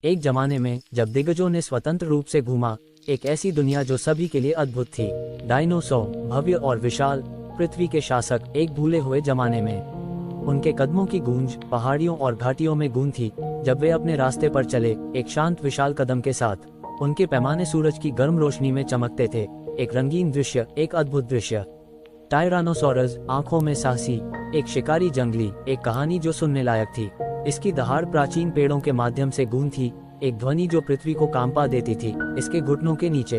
एक जमाने में जब दिग्गजों ने स्वतंत्र रूप से घूमा, एक ऐसी दुनिया जो सभी के लिए अद्भुत थी। डायनासोर, भव्य और विशाल, पृथ्वी के शासक, एक भूले हुए जमाने में। उनके कदमों की गूंज पहाड़ियों और घाटियों में गूंज थी जब वे अपने रास्ते पर चले, एक शांत विशाल कदम के साथ। उनके पैमाने सूरज की गर्म रोशनी में चमकते थे, एक रंगीन दृश्य, एक अद्भुत दृश्य। टायरानोसोरस, आंखों में साहसी, एक शिकारी जंगली, एक कहानी जो सुनने लायक थी। इसकी दहाड़ प्राचीन पेड़ों के माध्यम से गूंज थी, एक ध्वनि जो पृथ्वी को कांपा देती थी। इसके घुटनों के नीचे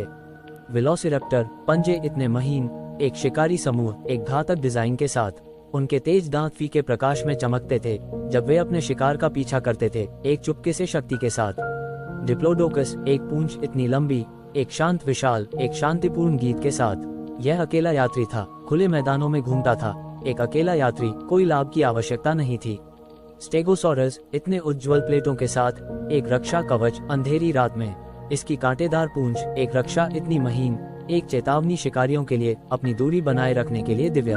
वेलोसिरैप्टर, पंजे इतने महीन, एक शिकारी समूह, एक घातक डिजाइन के साथ। उनके तेज दांत फीके प्रकाश में चमकते थे जब वे अपने शिकार का पीछा करते थे, एक चुपके से शक्ति के साथ। डिप्लोडोकस, एक पूंछ इतनी लंबी, एक शांत विशाल, एक शांतिपूर्ण गीत के साथ। यह अकेला यात्री था, खुले मैदानों में घूमता था, एक अकेला यात्री, कोई लाभ की आवश्यकता नहीं थी। स्टेगोसॉरस, इतने उज्ज्वल प्लेटों के साथ, एक रक्षा कवच अंधेरी रात में। इसकी कांटेदार पूंछ, एक रक्षा इतनी महीन, एक चेतावनी शिकारियों के लिए, अपनी दूरी बनाए रखने के लिए दिव्य।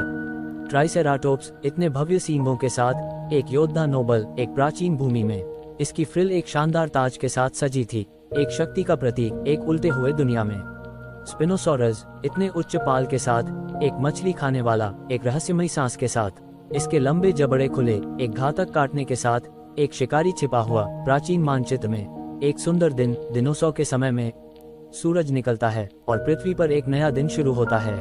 ट्राइसेराटोप्स, इतने भव्य सींगों के साथ, एक योद्धा नोबल, एक प्राचीन भूमि में। इसकी फ्रिल एक शानदार ताज के साथ सजी थी, एक शक्ति का प्रतीक, एक उल्टे हुए दुनिया में। स्पिनोसॉरस, इतने उच्च पाल के साथ, एक मछली खाने वाला, एक रहस्यमयी सांस के साथ। इसके लंबे जबड़े खुले, एक घातक काटने के साथ, एक शिकारी छिपा हुआ प्राचीन मानचित्र में। एक सुंदर दिन, दिनोसौ के समय में सूरज निकलता है और पृथ्वी पर एक नया दिन शुरू होता है।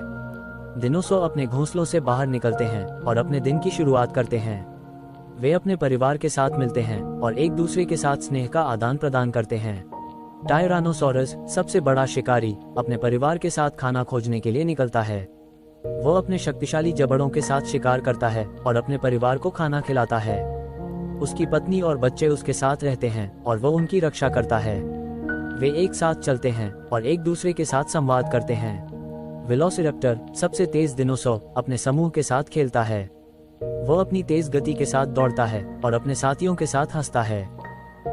दिनोसौ अपने घोंसलों से बाहर निकलते हैं और अपने दिन की शुरुआत करते हैं। वे अपने परिवार के साथ मिलते हैं और एक दूसरे के साथ स्नेह का आदान प्रदान करते हैं। टायरानोसोरस, सबसे बड़ा शिकारी, अपने परिवार के साथ खाना खोजने के लिए निकलता है। वो अपने शक्तिशाली जबड़ों के साथ शिकार करता है और अपने परिवार को खाना खिलाता है। उसकी पत्नी और बच्चे उसके साथ रहते हैं और वो उनकी रक्षा करता है। वे एक साथ चलते हैं और एक दूसरे के साथ संवाद करते हैं। वेलोसिरैप्टर, सबसे तेज दिनोसॉर, अपने समूह के साथ खेलता है। वो अपनी तेज गति के साथ दौड़ता है और अपने साथियों के साथ हंसता है।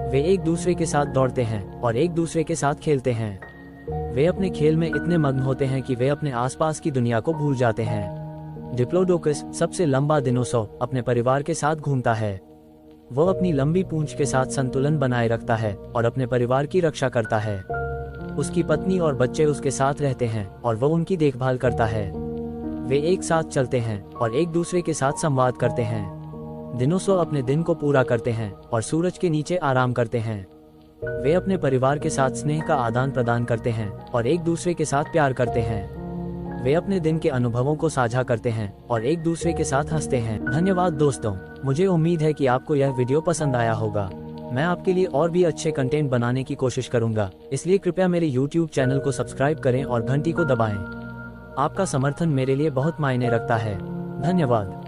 वे एक दूसरे के साथ दौड़ते हैं और एक दूसरे के साथ खेलते हैं। वे अपने खेल में इतने मग्न होते हैं कि वे अपने आसपास की दुनिया को भूल जाते हैं। डिप्लोडोकस, सबसे लंबा दिनोसॉर, अपने परिवार के साथ घूमता है। वो अपनी लंबी पूंछ के साथ संतुलन बनाए रखता है और अपने परिवार की रक्षा करता है। उसकी पत्नी और बच्चे उसके साथ रहते हैं और वो उनकी देखभाल करता है। वे एक साथ चलते हैं और एक दूसरे के साथ संवाद करते हैं। दिनोसॉर अपने दिन को पूरा करते हैं और सूरज के नीचे आराम करते हैं। वे अपने परिवार के साथ स्नेह का आदान प्रदान करते हैं और एक दूसरे के साथ प्यार करते हैं। वे अपने दिन के अनुभवों को साझा करते हैं और एक दूसरे के साथ हंसते हैं। धन्यवाद दोस्तों, मुझे उम्मीद है कि आपको यह वीडियो पसंद आया होगा। मैं आपके लिए और भी अच्छे कंटेंट बनाने की कोशिश करूंगा, इसलिए कृपया मेरे YouTube चैनल को सब्सक्राइब करें और घंटी को दबाएं। आपका समर्थन मेरे लिए बहुत मायने रखता है। धन्यवाद।